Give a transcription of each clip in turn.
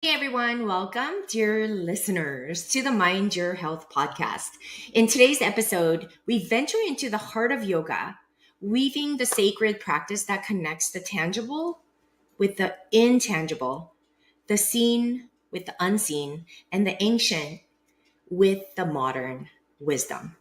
Hey everyone, welcome, dear listeners, to the Mind Your Health podcast. In today's episode, we venture into the heart of yoga, weaving the sacred practice that connects the tangible with the intangible, the seen with the unseen, and the ancient with the modern wisdom.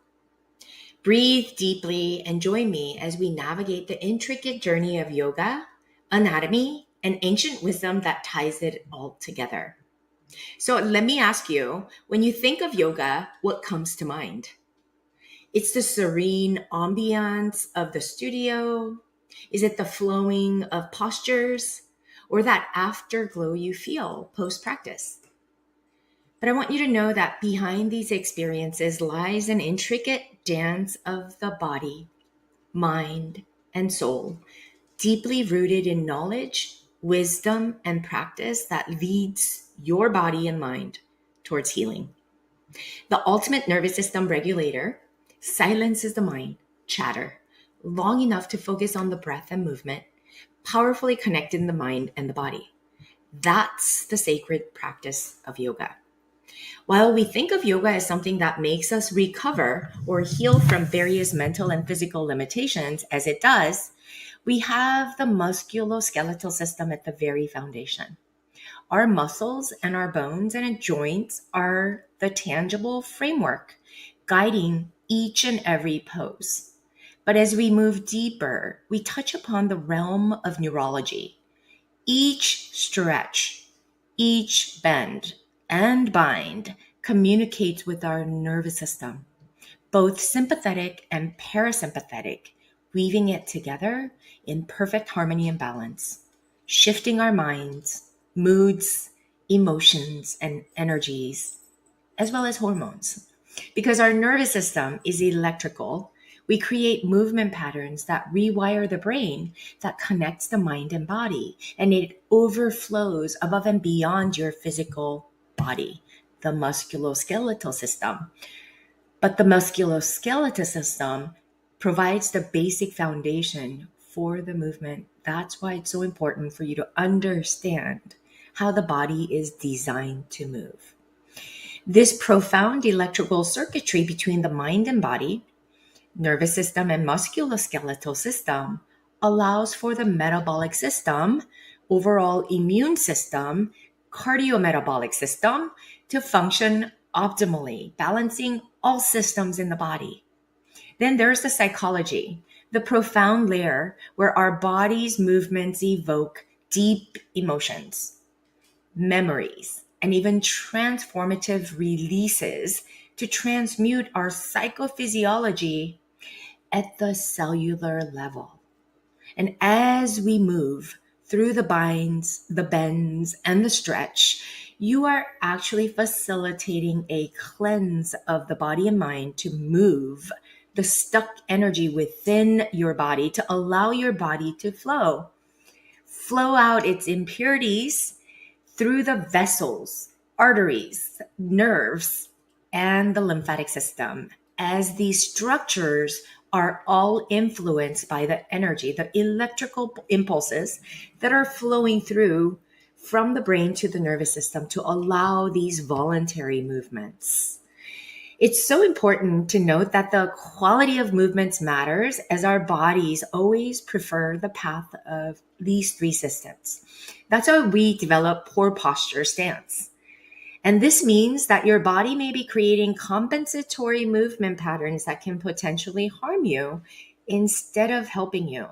Breathe deeply and join me as we navigate the intricate journey of yoga, anatomy, and ancient wisdom that ties it all together. So let me ask you, when you think of yoga, what comes to mind? It's the serene ambiance of the studio? Is it the flowing of postures? Or that afterglow you feel post practice? But I want you to know that behind these experiences lies an intricate dance of the body, mind, and soul, deeply rooted in knowledge, wisdom, and practice that leads your body and mind towards healing. The ultimate nervous system regulator silences the mind chatter long enough to focus on the breath and movement, powerfully connecting the mind and the body. That's the sacred practice of yoga. While we think of yoga as something that makes us recover or heal from various mental and physical limitations, as it does, we have the musculoskeletal system at the very foundation. Our muscles and our bones and joints are the tangible framework guiding each and every pose. But as we move deeper, we touch upon the realm of neurology. Each stretch, each bend and bind communicates with our nervous system, both sympathetic and parasympathetic, weaving it together in perfect harmony and balance, shifting our minds, moods, emotions, and energies, as well as hormones. Because our nervous system is electrical, we create movement patterns that rewire the brain that connects the mind and body, and it overflows above and beyond your physical body, the musculoskeletal system. But the musculoskeletal system provides the basic foundation for the movement. That's why it's so important for you to understand how the body is designed to move. This profound electrical circuitry between the mind and body, nervous system, and musculoskeletal system allows for the metabolic system, overall immune system, cardiometabolic system to function optimally, balancing all systems in the body. Then there's the psychology, the profound layer where our body's movements evoke deep emotions, memories, and even transformative releases to transmute our psychophysiology at the cellular level. And as we move through the binds, the bends, and the stretch, you are actually facilitating a cleanse of the body and mind to move the stuck energy within your body to allow your body to flow out its impurities through the vessels, arteries, nerves, and the lymphatic system, as these structures are all influenced by the energy, the electrical impulses that are flowing through from the brain to the nervous system to allow these voluntary movements. It's so important to note that the quality of movements matters as our bodies always prefer the path of these three systems. That's why we develop poor posture stance. And this means that your body may be creating compensatory movement patterns that can potentially harm you instead of helping you.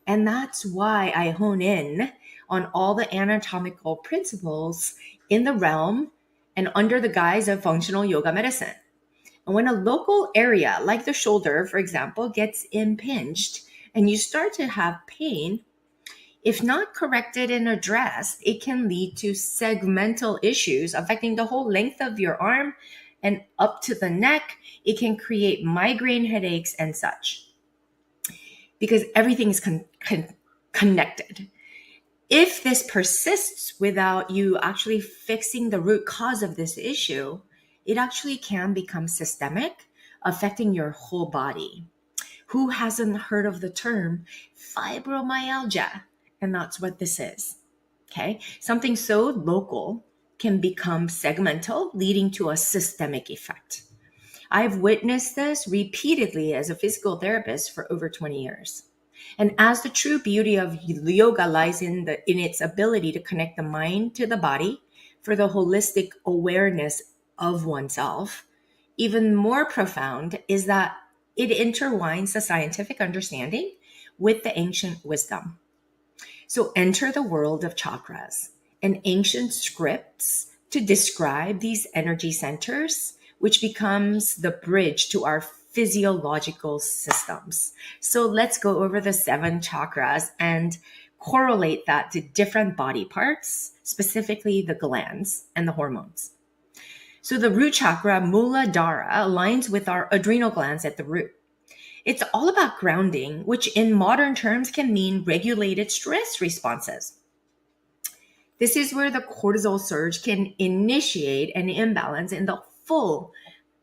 And that's why I hone in on all the anatomical principles in the realm and under the guise of functional yoga medicine. And when a local area, like the shoulder, for example, gets impinged and you start to have pain, if not corrected and addressed, it can lead to segmental issues affecting the whole length of your arm and up to the neck. It can create migraine headaches and such because everything is connected. If this persists without you actually fixing the root cause of this issue, it actually can become systemic, affecting your whole body. Who hasn't heard of the term fibromyalgia? And that's what this is. Okay. Something so local can become segmental, leading to a systemic effect. I've witnessed this repeatedly as a physical therapist for over 20 years. And as the true beauty of yoga lies in its ability to connect the mind to the body for the holistic awareness of oneself, even more profound is that it intertwines the scientific understanding with the ancient wisdom. So enter the world of chakras and ancient scripts to describe these energy centers, which becomes the bridge to our physiological systems. So let's go over the 7 chakras and correlate that to different body parts, specifically the glands and the hormones. So the root chakra, Muladhara, aligns with our adrenal glands at the root. It's all about grounding, which in modern terms can mean regulated stress responses. This is where the cortisol surge can initiate an imbalance in the full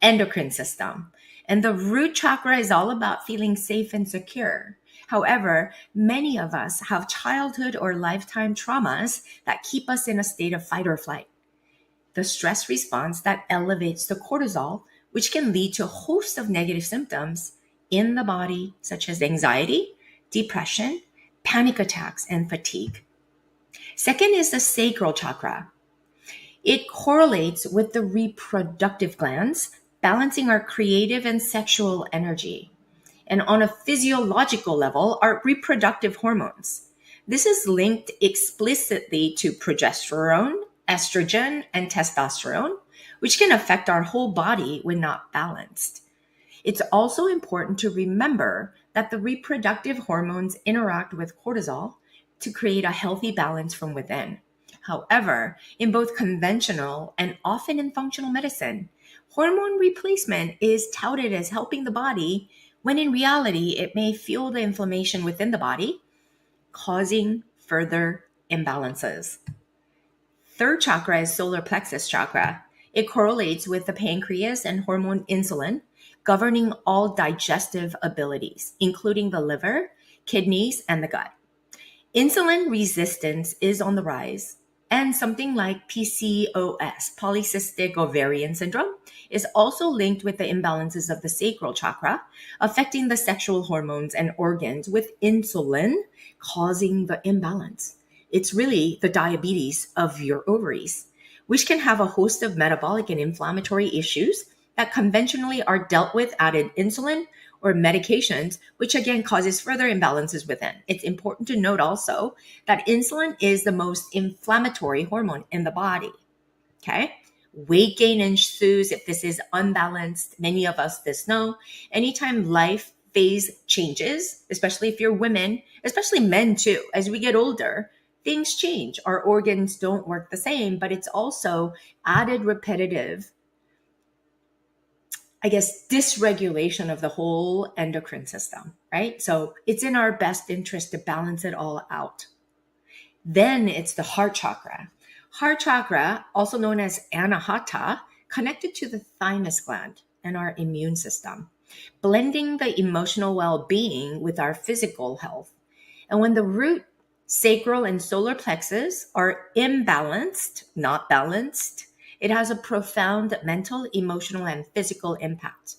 endocrine system. And the root chakra is all about feeling safe and secure. However, many of us have childhood or lifetime traumas that keep us in a state of fight or flight. The stress response that elevates the cortisol, which can lead to a host of negative symptoms in the body, such as anxiety, depression, panic attacks, and fatigue. Second is the sacral chakra. It correlates with the reproductive glands, balancing our creative and sexual energy. And on a physiological level, our reproductive hormones. This is linked explicitly to progesterone, estrogen, and testosterone, which can affect our whole body when not balanced. It's also important to remember that the reproductive hormones interact with cortisol to create a healthy balance from within. However, in both conventional and often in functional medicine, hormone replacement is touted as helping the body, when in reality, it may fuel the inflammation within the body, causing further imbalances. Third chakra is solar plexus chakra. It correlates with the pancreas and hormone insulin, governing all digestive abilities, including the liver, kidneys, and the gut. Insulin resistance is on the rise, and something like PCOS, polycystic ovarian syndrome, is also linked with the imbalances of the sacral chakra, affecting the sexual hormones and organs, with insulin causing the imbalance. It's really the diabetes of your ovaries, which can have a host of metabolic and inflammatory issues that conventionally are dealt with added insulin or medications, which again causes further imbalances within. It's important to note also that insulin is the most inflammatory hormone in the body. Okay? Weight gain ensues if this is unbalanced. Many of us this know. Anytime life phase changes, especially if you're women, especially men too, as we get older, things change. Our organs don't work the same, but it's also added repetitive, dysregulation of the whole endocrine system, right? So it's in our best interest to balance it all out. Then it's the heart chakra. Heart chakra, also known as anahata, connected to the thymus gland and our immune system, blending the emotional well-being with our physical health. And when the root, sacral, and solar plexus are imbalanced, not balanced, it has a profound mental, emotional, and physical impact.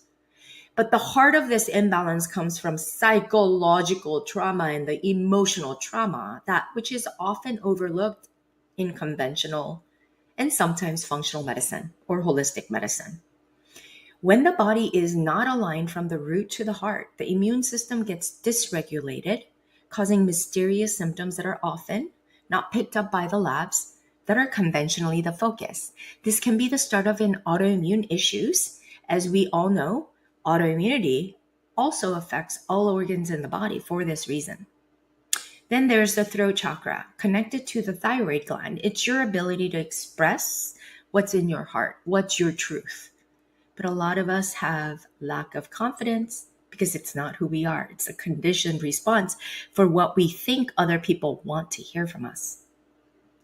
But the heart of this imbalance comes from psychological trauma and the emotional trauma, that which is often overlooked in conventional and sometimes functional medicine or holistic medicine. When the body is not aligned from the root to the heart, the immune system gets dysregulated, causing mysterious symptoms that are often not picked up by the labs that are conventionally the focus. This can be the start of an autoimmune issues. As we all know, autoimmunity also affects all organs in the body for this reason. Then there's the throat chakra, connected to the thyroid gland. It's your ability to express what's in your heart, what's your truth. But a lot of us have lack of confidence because it's not who we are. It's a conditioned response for what we think other people want to hear from us.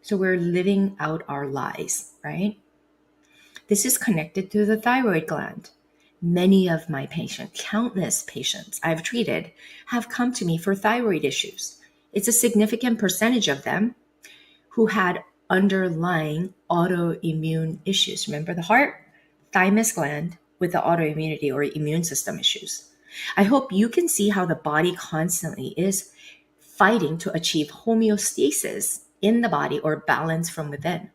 So we're living out our lies, right? This is connected to the thyroid gland. Many of my patients, countless patients I've treated, have come to me for thyroid issues. It's a significant percentage of them who had underlying autoimmune issues. Remember the heart, thymus gland with the autoimmunity or immune system issues. I hope you can see how the body constantly is fighting to achieve homeostasis in the body or balance from within.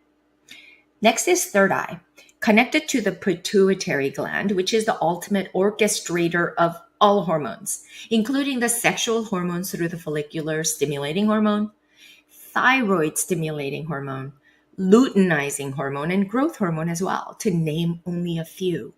Next is third eye, connected to the pituitary gland, which is the ultimate orchestrator of all hormones, including the sexual hormones through the follicular stimulating hormone, thyroid stimulating hormone, luteinizing hormone, and growth hormone as well, to name only a few.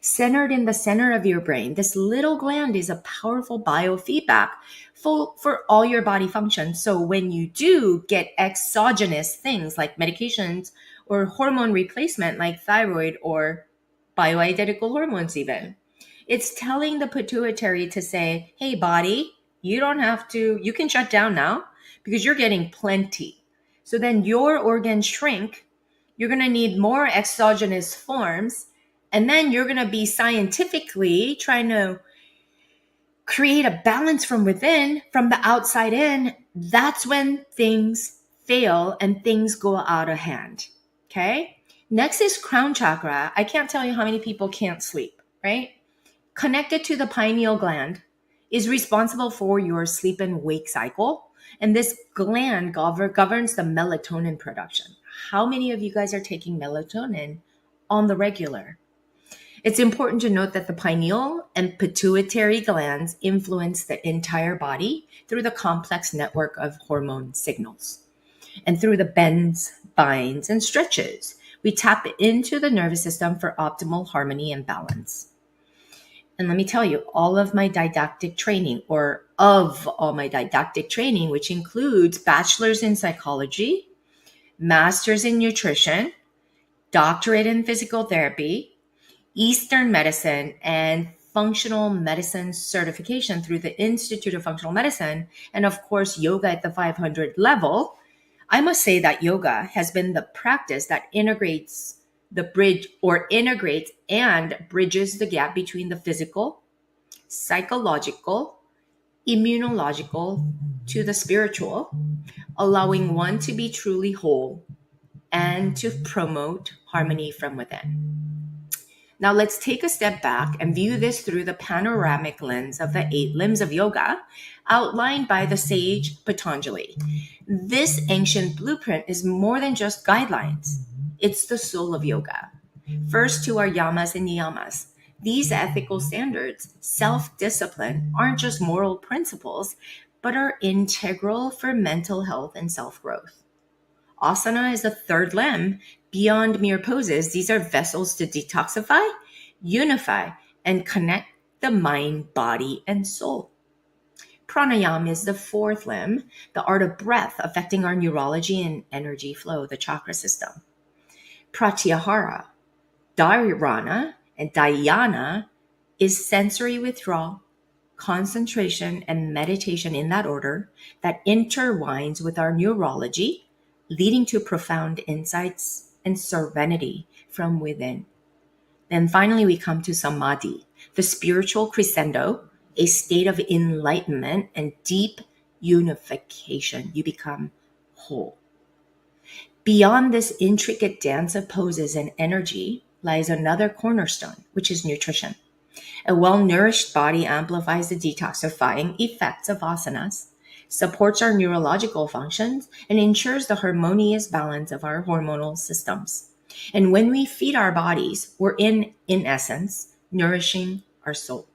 Centered in the center of your brain, this little gland is a powerful biofeedback for all your body functions. So when you do get exogenous things like medications or hormone replacement like thyroid or bioidentical hormones even, it's telling the pituitary to say, hey, body, you don't have to, you can shut down now because you're getting plenty. So then your organs shrink. You're going to need more exogenous forms. And then you're going to be scientifically trying to create a balance from within, from the outside in. That's when things fail and things go out of hand. Okay. Next is crown chakra. I can't tell you how many people can't sleep, right? Connected to the pineal gland, is responsible for your sleep and wake cycle. And this gland governs the melatonin production. How many of you guys are taking melatonin on the regular? It's important to note that the pineal and pituitary glands influence the entire body through the complex network of hormone signals. And through the bends, binds, and stretches, we tap into the nervous system for optimal harmony and balance. And let me tell you, all of my didactic training, which includes bachelor's in psychology, master's in nutrition, doctorate in physical therapy, Eastern medicine, and functional medicine certification through the Institute of Functional Medicine, and of course, yoga at the 500 level, I must say that yoga has been the practice that integrates and bridges the gap between the physical, psychological, immunological to the spiritual, allowing one to be truly whole and to promote harmony from within. Now let's take a step back and view this through the panoramic lens of the 8 limbs of yoga outlined by the sage Patanjali. This ancient blueprint is more than just guidelines. It's the soul of yoga. First 2 are yamas and niyamas. These ethical standards, self-discipline, aren't just moral principles, but are integral for mental health and self-growth. Asana is the 3rd limb. Beyond mere poses, these are vessels to detoxify, unify, and connect the mind, body, and soul. Pranayama is the 4th limb, the art of breath affecting our neurology and energy flow, the chakra system. Pratyahara, dharana, and dhyana is sensory withdrawal, concentration, and meditation in that order that intertwines with our neurology, leading to profound insights and serenity from within. Then finally, we come to samadhi, the spiritual crescendo, a state of enlightenment and deep unification. You become whole. Beyond this intricate dance of poses and energy lies another cornerstone, which is nutrition. A well-nourished body amplifies the detoxifying effects of asanas, supports our neurological functions, and ensures the harmonious balance of our hormonal systems. And when we feed our bodies, we're in essence, nourishing our soul.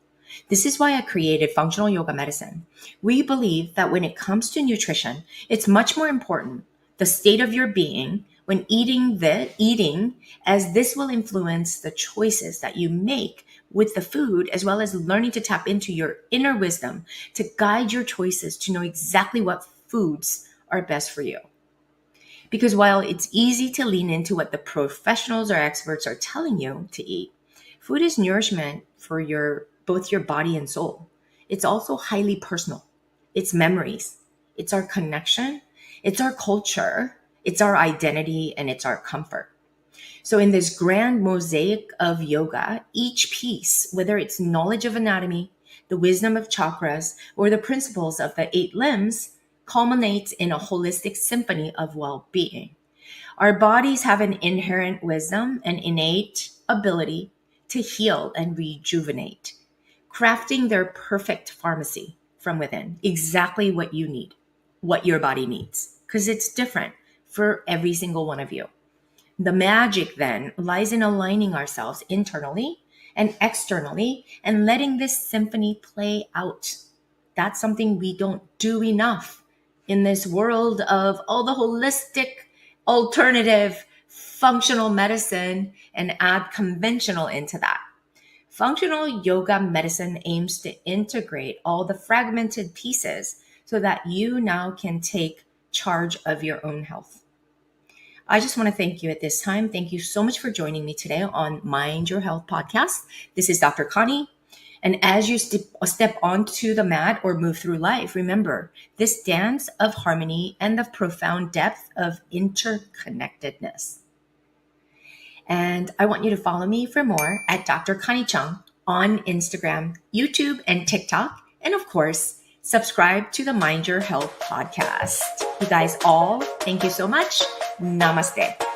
This is why I created functional yoga medicine. We believe that when it comes to nutrition, it's much more important the state of your being when eating, as this will influence the choices that you make with the food, as well as learning to tap into your inner wisdom to guide your choices to know exactly what foods are best for you. Because while it's easy to lean into what the professionals or experts are telling you to eat, food is nourishment for both your body and soul. It's also highly personal. It's memories. It's our connection. It's our culture. It's our identity, and it's our comfort. So in this grand mosaic of yoga, each piece, whether it's knowledge of anatomy, the wisdom of chakras, or the principles of the 8 limbs, culminates in a holistic symphony of well-being. Our bodies have an inherent wisdom and innate ability to heal and rejuvenate, crafting their perfect pharmacy from within, exactly what you need, what your body needs, because it's different for every single one of you. The magic then lies in aligning ourselves internally and externally and letting this symphony play out. That's something we don't do enough in this world of all the holistic, alternative, functional medicine, and add conventional into that. Functional yoga medicine aims to integrate all the fragmented pieces so that you now can take charge of your own health. I just want to thank you at this time. Thank you so much for joining me today on Mind Your Health podcast. This is Dr. Connie. And as you step onto the mat or move through life, remember this dance of harmony and the profound depth of interconnectedness. And I want you to follow me for more at Dr. Connie Chung on Instagram, YouTube, and TikTok. And of course, subscribe to the Mind Your Health podcast. You guys all, thank you so much. Namaste.